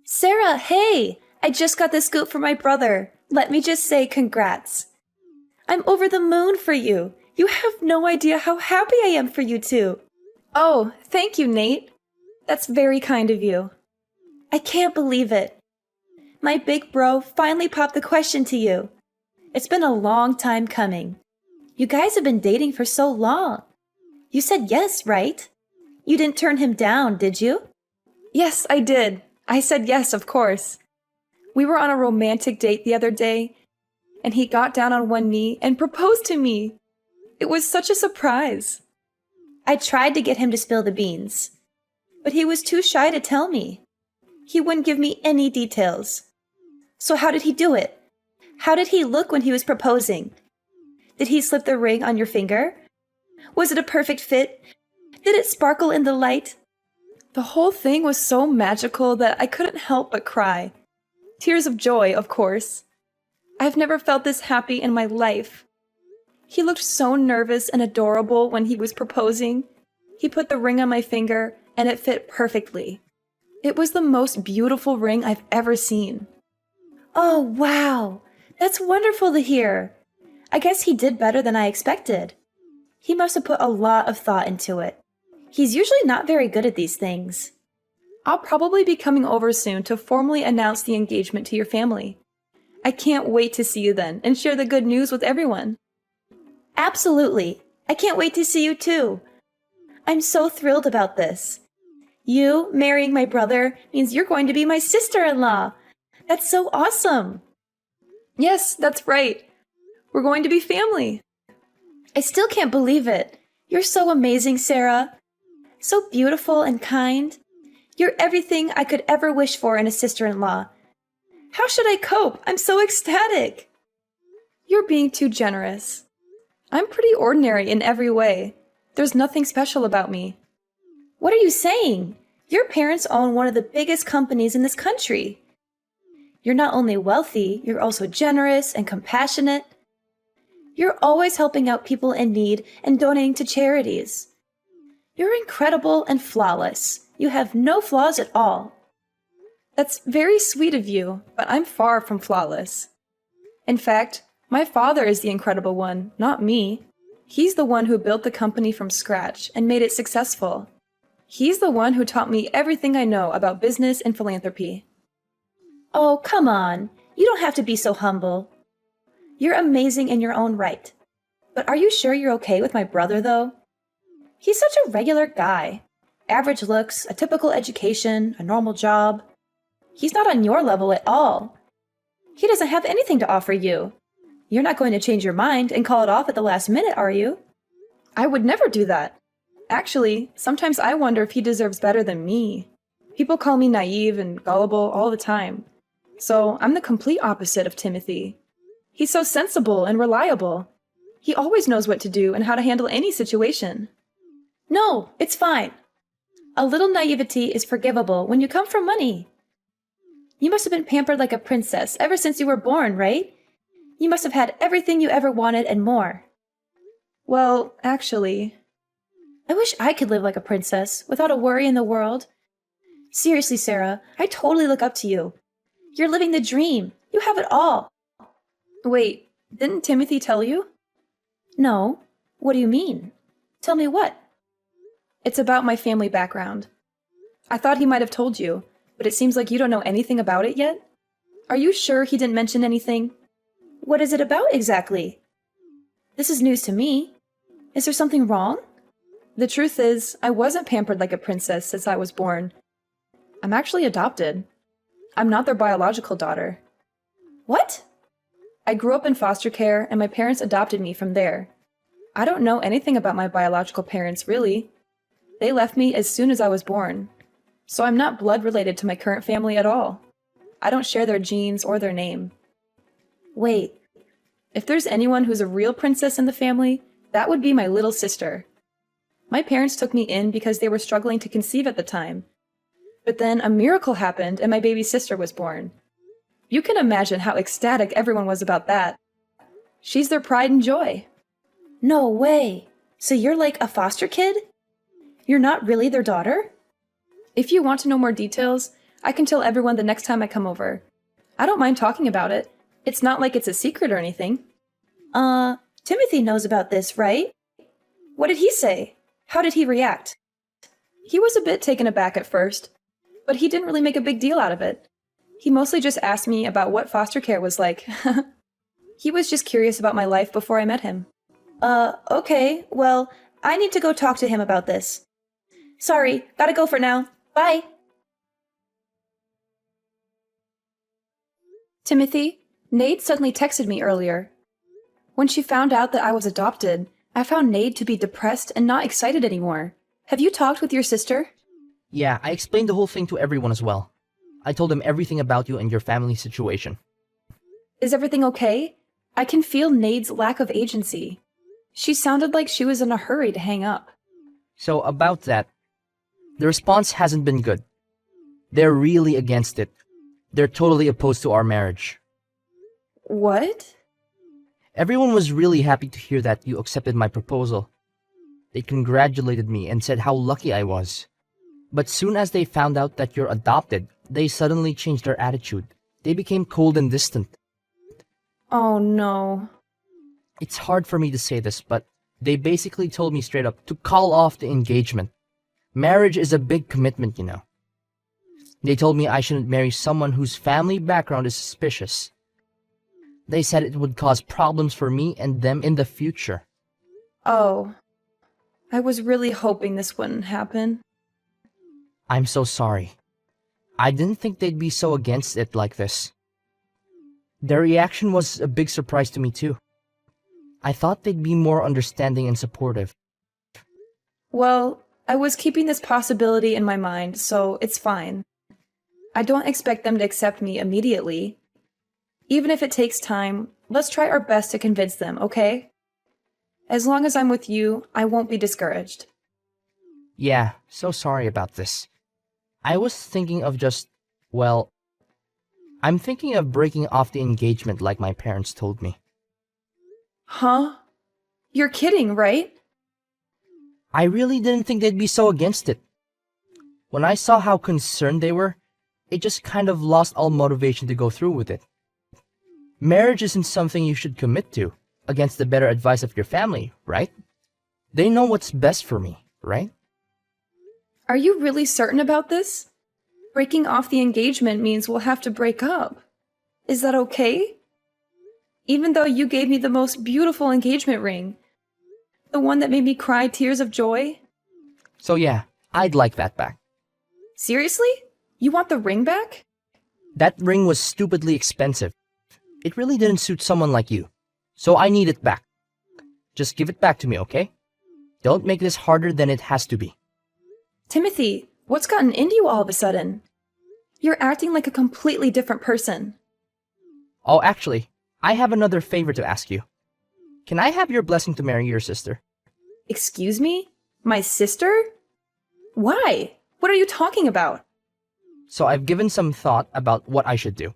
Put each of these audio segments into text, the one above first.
Sarah, hey! I just got the scoop from my brother. Let me just say congrats. I'm over the moon for you. You have no idea how happy I am for you two. Oh, thank you, Nate. That's very kind of you. I can't believe it. My big bro finally popped the question to you. It's been a long time coming. You guys have been dating for so long. You said yes, right? You didn't turn him down, did you? Yes, I did. I said yes, of course. We were on a romantic date the other day, and he got down on one knee and proposed to me. It was such a surprise. I tried to get him to spill the beans, but he was too shy to tell me. He wouldn't give me any details. So how did he do it? How did he look when he was proposing? Did he slip the ring on your finger? Was it a perfect fit? Did it sparkle in the light? The whole thing was so magical that I couldn't help but cry. Tears of joy, of course. I've never felt this happy in my life. He looked so nervous and adorable when he was proposing. He put the ring on my finger, and it fit perfectly. It was the most beautiful ring I've ever seen. Oh, wow! That's wonderful to hear. I guess he did better than I expected. He must have put a lot of thought into it. He's usually not very good at these things. I'll probably be coming over soon to formally announce the engagement to your family. I can't wait to see you then and share the good news with everyone. Absolutely. I can't wait to see you too. I'm so thrilled about this. You marrying my brother means you're going to be my sister-in-law. That's so awesome. Yes, that's right. We're going to be family. I still can't believe it. You're so amazing, Sarah. So beautiful and kind. You're everything I could ever wish for in a sister-in-law. How should I cope? I'm so ecstatic. You're being too generous. I'm pretty ordinary in every way. There's nothing special about me. What are you saying? Your parents own one of the biggest companies in this country. You're not only wealthy, you're also generous and compassionate. You're always helping out people in need and donating to charities. You're incredible and flawless. You have no flaws at all. That's very sweet of you, but I'm far from flawless. In fact, my father is the incredible one, not me. He's the one who built the company from scratch and made it successful. He's the one who taught me everything I know about business and philanthropy. Oh, come on. You don't have to be so humble. You're amazing in your own right. But are you sure you're okay with my brother, though? He's such a regular guy. Average looks, a typical education, a normal job. He's not on your level at all. He doesn't have anything to offer you. You're not going to change your mind and call it off at the last minute, are you? I would never do that. Actually, sometimes I wonder if he deserves better than me. People call me naive and gullible all the time. So I'm the complete opposite of Timothy. He's so sensible and reliable. He always knows what to do and how to handle any situation. No, it's fine. A little naivety is forgivable when you come from money. You must have been pampered like a princess ever since you were born, right? You must have had everything you ever wanted and more. Well, actually, I wish I could live like a princess without a worry in the world. Seriously, Sarah, I totally look up to you. You're living the dream. You have it all. Wait, didn't Timothy tell you? No. What do you mean? Tell me what? It's about my family background. I thought he might have told you, but it seems like you don't know anything about it yet. Are you sure he didn't mention anything? What is it about exactly? This is news to me. Is there something wrong? The truth is, I wasn't pampered like a princess since I was born. I'm actually adopted. I'm not their biological daughter. What? I grew up in foster care, and my parents adopted me from there. I don't know anything about my biological parents, really. They left me as soon as I was born. So I'm not blood related to my current family at all. I don't share their genes or their name. Wait, if there's anyone who's a real princess in the family, that would be my little sister. My parents took me in because they were struggling to conceive at the time. But then a miracle happened and my baby sister was born. You can imagine how ecstatic everyone was about that. She's their pride and joy. No way! So you're like a foster kid? You're not really their daughter? If you want to know more details, I can tell everyone the next time I come over. I don't mind talking about it. It's not like it's a secret or anything. Timothy knows about this, right? What did he say? How did he react? He was a bit taken aback at first, but he didn't really make a big deal out of it. He mostly just asked me about what foster care was like. He was just curious about my life before I met him. Okay, well, I need to go talk to him about this. Sorry, gotta go for now. Bye! Timothy, Nade suddenly texted me earlier. When she found out that I was adopted, I found Nade to be depressed and not excited anymore. Have you talked with your sister? Yeah, I explained the whole thing to everyone as well. I told them everything about you and your family situation. Is everything okay? I can feel Nade's lack of agency. She sounded like she was in a hurry to hang up. So about that, the response hasn't been good. They're really against it. They're totally opposed to our marriage. What? Everyone was really happy to hear that you accepted my proposal. They congratulated me and said how lucky I was. But soon as they found out that you're adopted, they suddenly changed their attitude. They became cold and distant. Oh no. It's hard for me to say this, but they basically told me straight up to call off the engagement. Marriage is a big commitment, you know. They told me I shouldn't marry someone whose family background is suspicious. They said it would cause problems for me and them in the future. Oh. I was really hoping this wouldn't happen. I'm so sorry. I didn't think they'd be so against it like this. Their reaction was a big surprise to me too. I thought they'd be more understanding and supportive. Well, I was keeping this possibility in my mind, so it's fine. I don't expect them to accept me immediately. Even if it takes time, let's try our best to convince them, okay? As long as I'm with you, I won't be discouraged. Yeah, so sorry about this. I was thinking of I'm thinking of breaking off the engagement like my parents told me. Huh? You're kidding, right? I really didn't think they'd be so against it. When I saw how concerned they were, it just kind of lost all motivation to go through with it. Marriage isn't something you should commit to against the better advice of your family, right? They know what's best for me, right? Are you really certain about this? Breaking off the engagement means we'll have to break up. Is that okay? Even though you gave me the most beautiful engagement ring, the one that made me cry tears of joy? So yeah, I'd like that back. Seriously? You want the ring back? That ring was stupidly expensive. It really didn't suit someone like you. So I need it back. Just give it back to me, okay? Don't make this harder than it has to be. Timothy, what's gotten into you all of a sudden? You're acting like a completely different person. Oh, actually, I have another favor to ask you. Can I have your blessing to marry your sister? Excuse me? My sister? Why? What are you talking about? So I've given some thought about what I should do.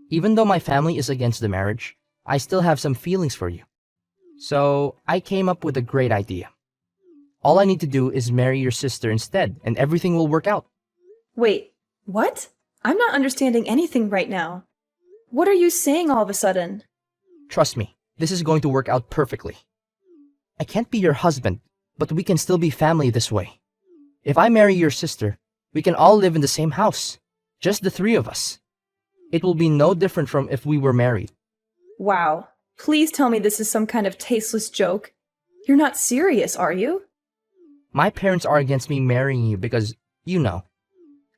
Even though my family is against the marriage, I still have some feelings for you. So I came up with a great idea. All I need to do is marry your sister instead, and everything will work out. Wait, what? I'm not understanding anything right now. What are you saying all of a sudden? Trust me, this is going to work out perfectly. I can't be your husband, but we can still be family this way. If I marry your sister, we can all live in the same house. Just the three of us. It will be no different from if we were married. Wow. Please tell me this is some kind of tasteless joke. You're not serious, are you? My parents are against me marrying you because, you know,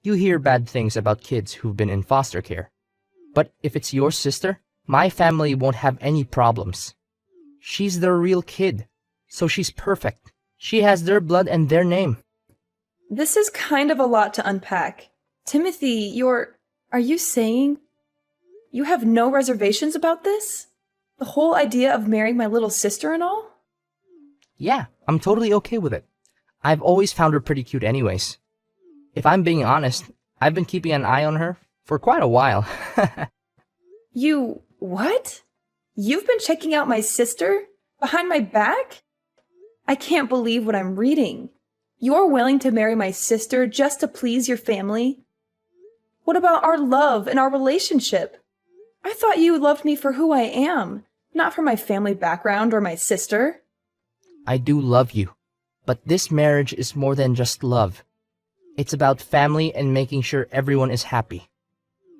you hear bad things about kids who've been in foster care. But if it's your sister, my family won't have any problems. She's their real kid, so she's perfect. She has their blood and their name. This is kind of a lot to unpack. Timothy, are you saying you have no reservations about this? The whole idea of marrying my little sister and all? Yeah, I'm totally okay with it. I've always found her pretty cute anyways. If I'm being honest, I've been keeping an eye on her for quite a while. You, what? You've been checking out my sister? Behind my back? I can't believe what I'm reading. You're willing to marry my sister just to please your family? What about our love and our relationship? I thought you loved me for who I am, not for my family background or my sister. I do love you, but this marriage is more than just love. It's about family and making sure everyone is happy.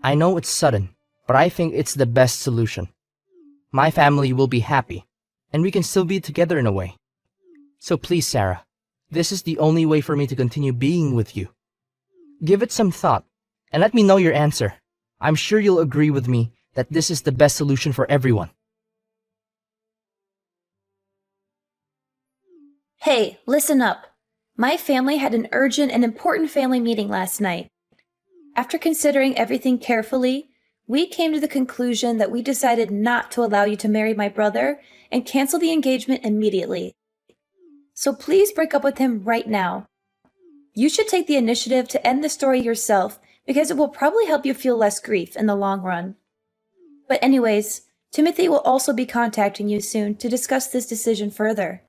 I know it's sudden, but I think it's the best solution. My family will be happy, and we can still be together in a way. So please, Sarah, this is the only way for me to continue being with you. Give it some thought, and let me know your answer. I'm sure you'll agree with me that this is the best solution for everyone. Hey, listen up. My family had an urgent and important family meeting last night. After considering everything carefully, we came to the conclusion that we decided not to allow you to marry my brother and cancel the engagement immediately. So please break up with him right now. You should take the initiative to end the story yourself because it will probably help you feel less grief in the long run. But anyways, Timothy will also be contacting you soon to discuss this decision further.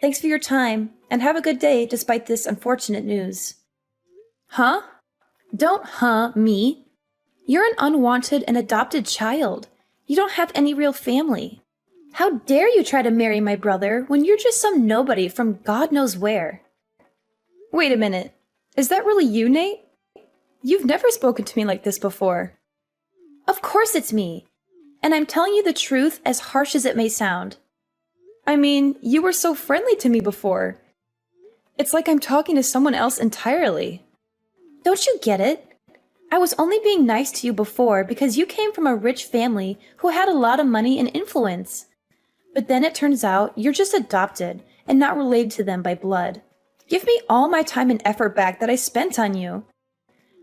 Thanks for your time, and have a good day despite this unfortunate news. Huh? Don't me. You're an unwanted and adopted child. You don't have any real family. How dare you try to marry my brother when you're just some nobody from God knows where? Wait a minute. Is that really you, Nate? You've never spoken to me like this before. Of course it's me. And I'm telling you the truth, as harsh as it may sound. I mean, you were so friendly to me before. It's like I'm talking to someone else entirely. Don't you get it? I was only being nice to you before because you came from a rich family who had a lot of money and influence. But then it turns out you're just adopted and not related to them by blood. Give me all my time and effort back that I spent on you.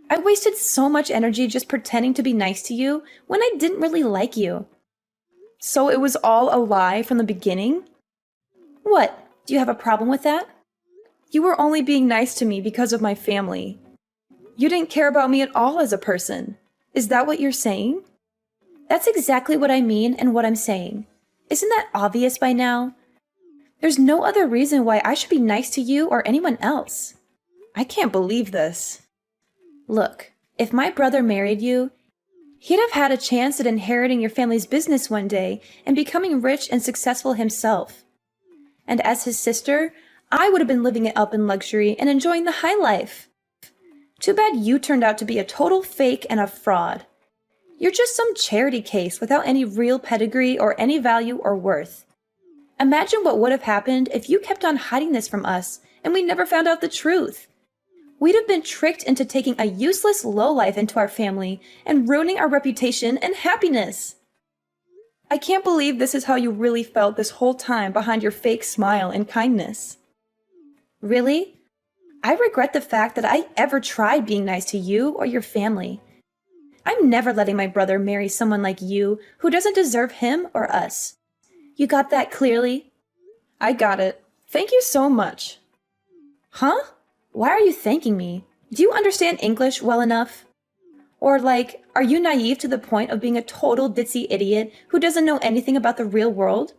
I wasted so much energy just pretending to be nice to you when I didn't really like you. So it was all a lie from the beginning? What? Do you have a problem with that? You were only being nice to me because of my family. You didn't care about me at all as a person. Is that what you're saying? That's exactly what I mean and what I'm saying. Isn't that obvious by now? There's no other reason why I should be nice to you or anyone else. I can't believe this. Look, if my brother married you, he'd have had a chance at inheriting your family's business one day and becoming rich and successful himself. And as his sister, I would have been living it up in luxury and enjoying the high life. Too bad you turned out to be a total fake and a fraud. You're just some charity case without any real pedigree or any value or worth. Imagine what would have happened if you kept on hiding this from us and we never found out the truth. We'd have been tricked into taking a useless lowlife into our family and ruining our reputation and happiness. I can't believe this is how you really felt this whole time behind your fake smile and kindness. Really? I regret the fact that I ever tried being nice to you or your family. I'm never letting my brother marry someone like you who doesn't deserve him or us. You got that clearly? I got it. Thank you so much. Huh? Why are you thanking me? Do you understand English well enough? Or are you naive to the point of being a total ditzy idiot who doesn't know anything about the real world?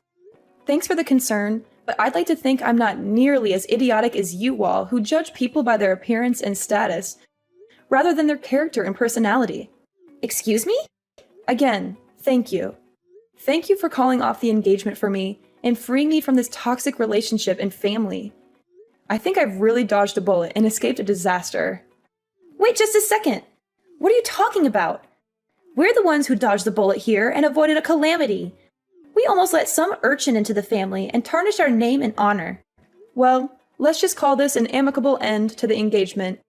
Thanks for the concern, but I'd like to think I'm not nearly as idiotic as you all who judge people by their appearance and status, rather than their character and personality. Excuse me? Again, thank you. Thank you for calling off the engagement for me and freeing me from this toxic relationship and family. I think I've really dodged a bullet and escaped a disaster. Wait just a second! What are you talking about? We're the ones who dodged the bullet here and avoided a calamity. We almost let some urchin into the family and tarnished our name and honor. Well, let's just call this an amicable end to the engagement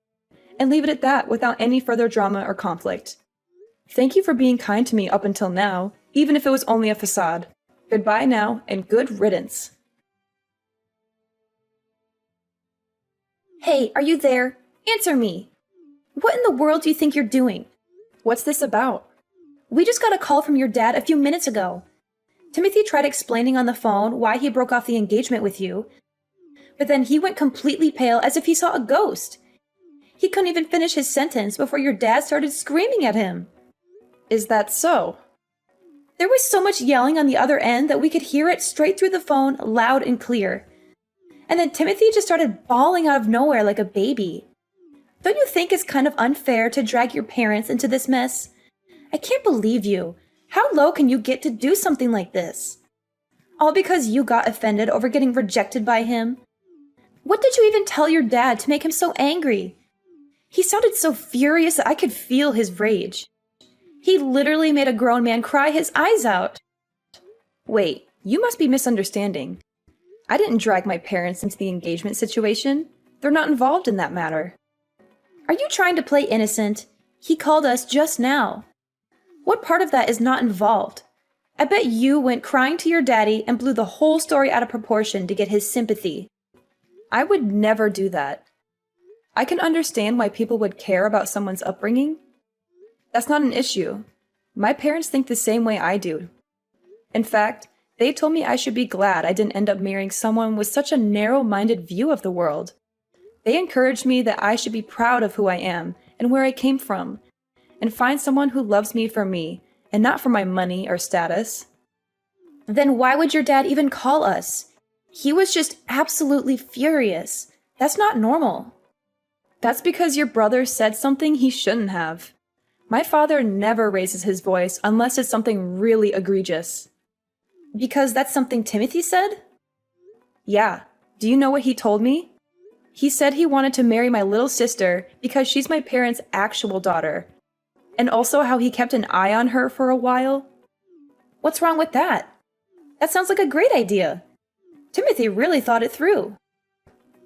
and leave it at that without any further drama or conflict. Thank you for being kind to me up until now, even if it was only a facade. Goodbye now, and good riddance. Hey, are you there? Answer me. What in the world do you think you're doing? What's this about? We just got a call from your dad a few minutes ago. Timothy tried explaining on the phone why he broke off the engagement with you, but then he went completely pale as if he saw a ghost. He couldn't even finish his sentence before your dad started screaming at him. Is that so? There was so much yelling on the other end that we could hear it straight through the phone, loud and clear. And then Timothy just started bawling out of nowhere like a baby. Don't you think it's kind of unfair to drag your parents into this mess? I can't believe you. How low can you get to do something like this? All because you got offended over getting rejected by him? What did you even tell your dad to make him so angry? He sounded so furious that I could feel his rage. He literally made a grown man cry his eyes out. Wait, you must be misunderstanding. I didn't drag my parents into the engagement situation. They're not involved in that matter. Are you trying to play innocent? He called us just now. What part of that is not involved? I bet you went crying to your daddy and blew the whole story out of proportion to get his sympathy. I would never do that. I can understand why people would care about someone's upbringing. That's not an issue. My parents think the same way I do. In fact, they told me I should be glad I didn't end up marrying someone with such a narrow-minded view of the world. They encouraged me that I should be proud of who I am and where I came from, and find someone who loves me for me, and not for my money or status. Then why would your dad even call us? He was just absolutely furious. That's not normal. That's because your brother said something he shouldn't have. My father never raises his voice unless it's something really egregious. Because that's something Timothy said? Yeah. Do you know what he told me? He said he wanted to marry my little sister because she's my parents' actual daughter. And also how he kept an eye on her for a while. What's wrong with that? That sounds like a great idea. Timothy really thought it through.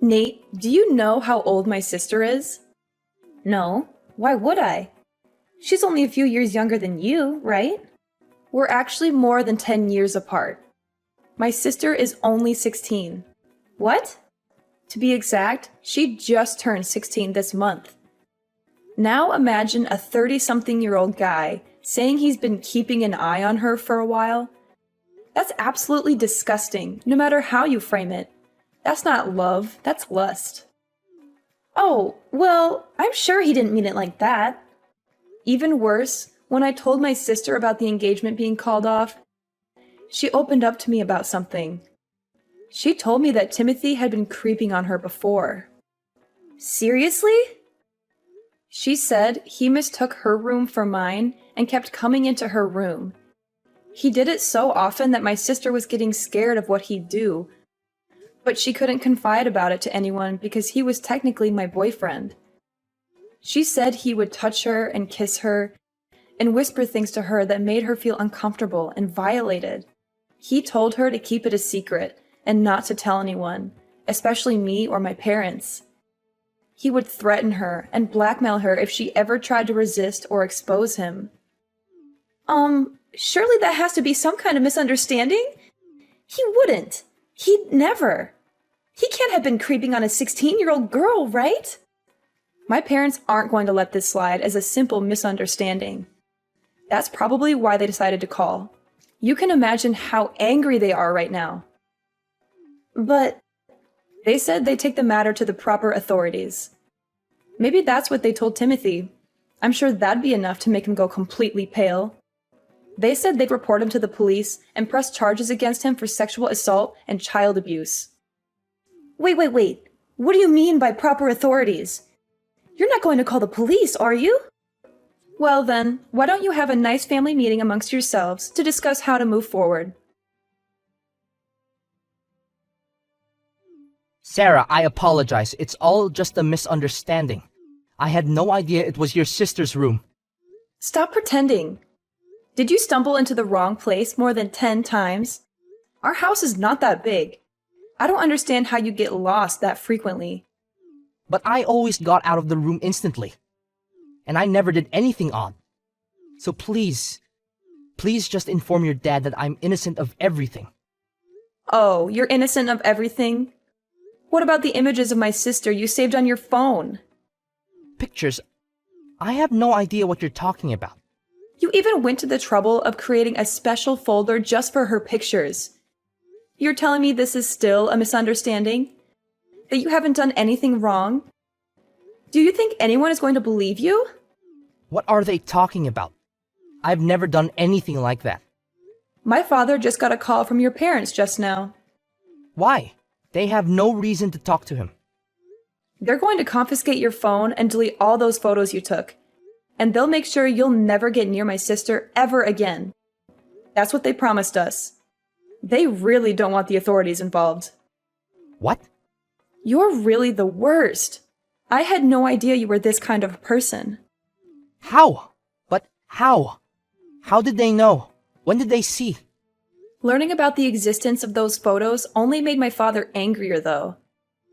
Nate, do you know how old my sister is? No. Why would I? She's only a few years younger than you, right? We're actually more than 10 years apart. My sister is only 16. What? To be exact, she just turned 16 this month. Now imagine a 30-something-year-old guy saying he's been keeping an eye on her for a while. That's absolutely disgusting, no matter how you frame it. That's not love, that's lust. Oh, well, I'm sure he didn't mean it like that. Even worse, when I told my sister about the engagement being called off, she opened up to me about something. She told me that Timothy had been creeping on her before. Seriously? She said he mistook her room for mine and kept coming into her room. He did it so often that my sister was getting scared of what he'd do, but she couldn't confide about it to anyone because he was technically my boyfriend. She said he would touch her and kiss her and whisper things to her that made her feel uncomfortable and violated. He told her to keep it a secret and not to tell anyone, especially me or my parents. He would threaten her and blackmail her if she ever tried to resist or expose him. Surely that has to be some kind of misunderstanding? He wouldn't. He'd never. He can't have been creeping on a 16-year-old girl, right? My parents aren't going to let this slide as a simple misunderstanding. That's probably why they decided to call. You can imagine how angry they are right now. But they said they'd take the matter to the proper authorities. Maybe that's what they told Timothy. I'm sure that'd be enough to make him go completely pale. They said they'd report him to the police and press charges against him for sexual assault and child abuse. Wait. What do you mean by proper authorities? You're not going to call the police, are you? Well then, why don't you have a nice family meeting amongst yourselves to discuss how to move forward? Sarah, I apologize. It's all just a misunderstanding. I had no idea it was your sister's room. Stop pretending. Did you stumble into the wrong place more than 10 times? Our house is not that big. I don't understand how you get lost that frequently. But I always got out of the room instantly. And I never did anything odd. So please just inform your dad that I'm innocent of everything. Oh, you're innocent of everything? What about the images of my sister you saved on your phone? Pictures? I have no idea what you're talking about. You even went to the trouble of creating a special folder just for her pictures. You're telling me this is still a misunderstanding? That you haven't done anything wrong? Do you think anyone is going to believe you? What are they talking about? I've never done anything like that. My father just got a call from your parents just now. Why? They have no reason to talk to him. They're going to confiscate your phone and delete all those photos you took. And they'll make sure you'll never get near my sister ever again. That's what they promised us. They really don't want the authorities involved. What? You're really the worst. I had no idea you were this kind of person. How? But how? How did they know? When did they see? Learning about the existence of those photos only made my father angrier, though.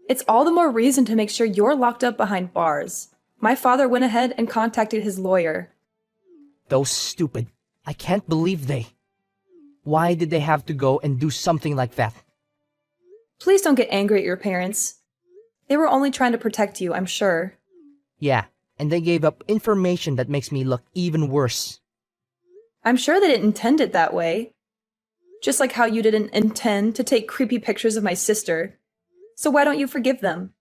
It's all the more reason to make sure you're locked up behind bars. My father went ahead and contacted his lawyer. Those stupid. I can't believe they. Why did they have to go and do something like that? Please don't get angry at your parents. They were only trying to protect you, I'm sure. Yeah, and they gave up information that makes me look even worse. I'm sure they didn't intend it that way. Just like how you didn't intend to take creepy pictures of my sister. So why don't you forgive them?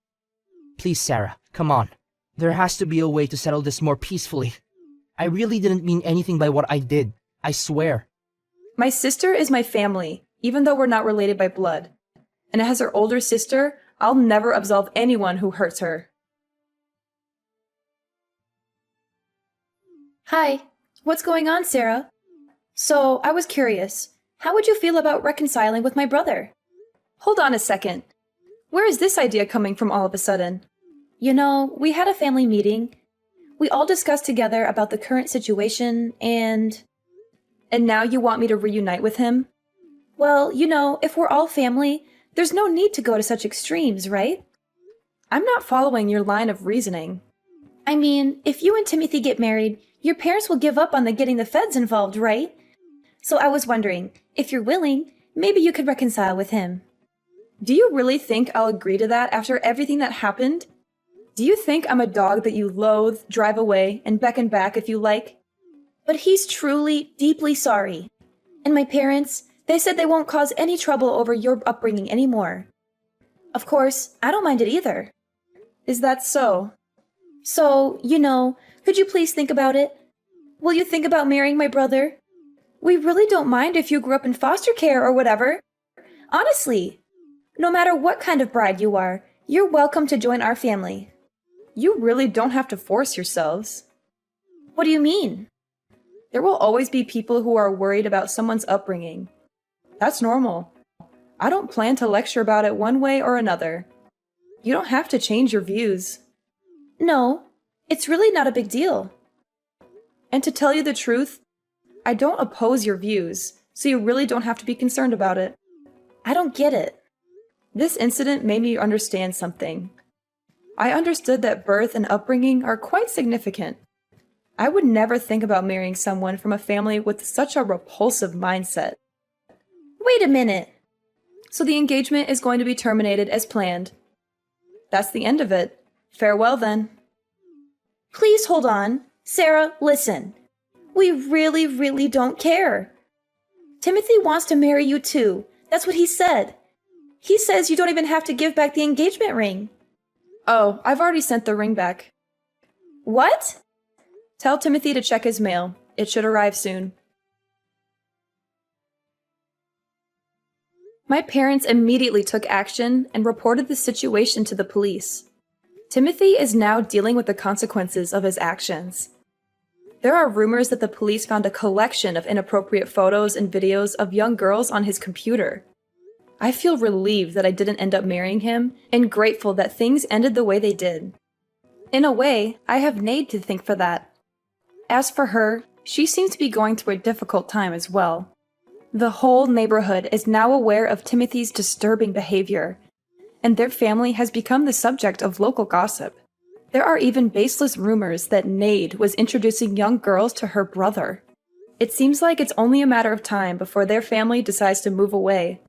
Please, Sarah, come on. There has to be a way to settle this more peacefully. I really didn't mean anything by what I did. I swear. My sister is my family, even though we're not related by blood. And as her older sister, I'll never absolve anyone who hurts her. Hi. What's going on, Sarah? So, I was curious. How would you feel about reconciling with my brother? Hold on a second. Where is this idea coming from all of a sudden? You know, we had a family meeting. We all discussed together about the current situation and now you want me to reunite with him? Well, you know, if we're all family, there's no need to go to such extremes, right? I'm not following your line of reasoning. I mean, if you and Timothy get married, your parents will give up on getting the feds involved, right? So I was wondering, if you're willing, maybe you could reconcile with him. Do you really think I'll agree to that after everything that happened? Do you think I'm a dog that you loathe, drive away, and beckon back if you like? But he's truly, deeply sorry. And my parents, they said they won't cause any trouble over your upbringing anymore. Of course, I don't mind it either. Is that so? So, you know, could you please think about it? Will you think about marrying my brother? We really don't mind if you grew up in foster care or whatever. Honestly, no matter what kind of bride you are, you're welcome to join our family. You really don't have to force yourselves. What do you mean? There will always be people who are worried about someone's upbringing. That's normal. I don't plan to lecture about it one way or another. You don't have to change your views. No, it's really not a big deal. And to tell you the truth, I don't oppose your views, so you really don't have to be concerned about it. I don't get it. This incident made me understand something. I understood that birth and upbringing are quite significant. I would never think about marrying someone from a family with such a repulsive mindset. Wait a minute! So the engagement is going to be terminated as planned. That's the end of it. Farewell then. Please hold on. Sarah, listen. We really don't care. Timothy wants to marry you too. That's what he said. He says you don't even have to give back the engagement ring. Oh, I've already sent the ring back. What? Tell Timothy to check his mail. It should arrive soon. My parents immediately took action and reported the situation to the police. Timothy is now dealing with the consequences of his actions. There are rumors that the police found a collection of inappropriate photos and videos of young girls on his computer. I feel relieved that I didn't end up marrying him and grateful that things ended the way they did. In a way, I have Nate to thank for that. As for her, she seems to be going through a difficult time as well. The whole neighborhood is now aware of Timothy's disturbing behavior, and their family has become the subject of local gossip. There are even baseless rumors that Nade was introducing young girls to her brother. It seems like it's only a matter of time before their family decides to move away.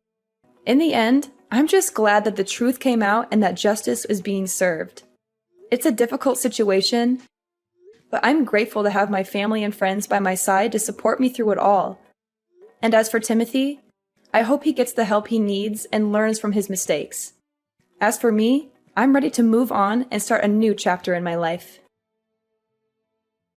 In the end, I'm just glad that the truth came out and that justice is being served. It's a difficult situation, but I'm grateful to have my family and friends by my side to support me through it all. And as for Timothy, I hope he gets the help he needs and learns from his mistakes. As for me, I'm ready to move on and start a new chapter in my life.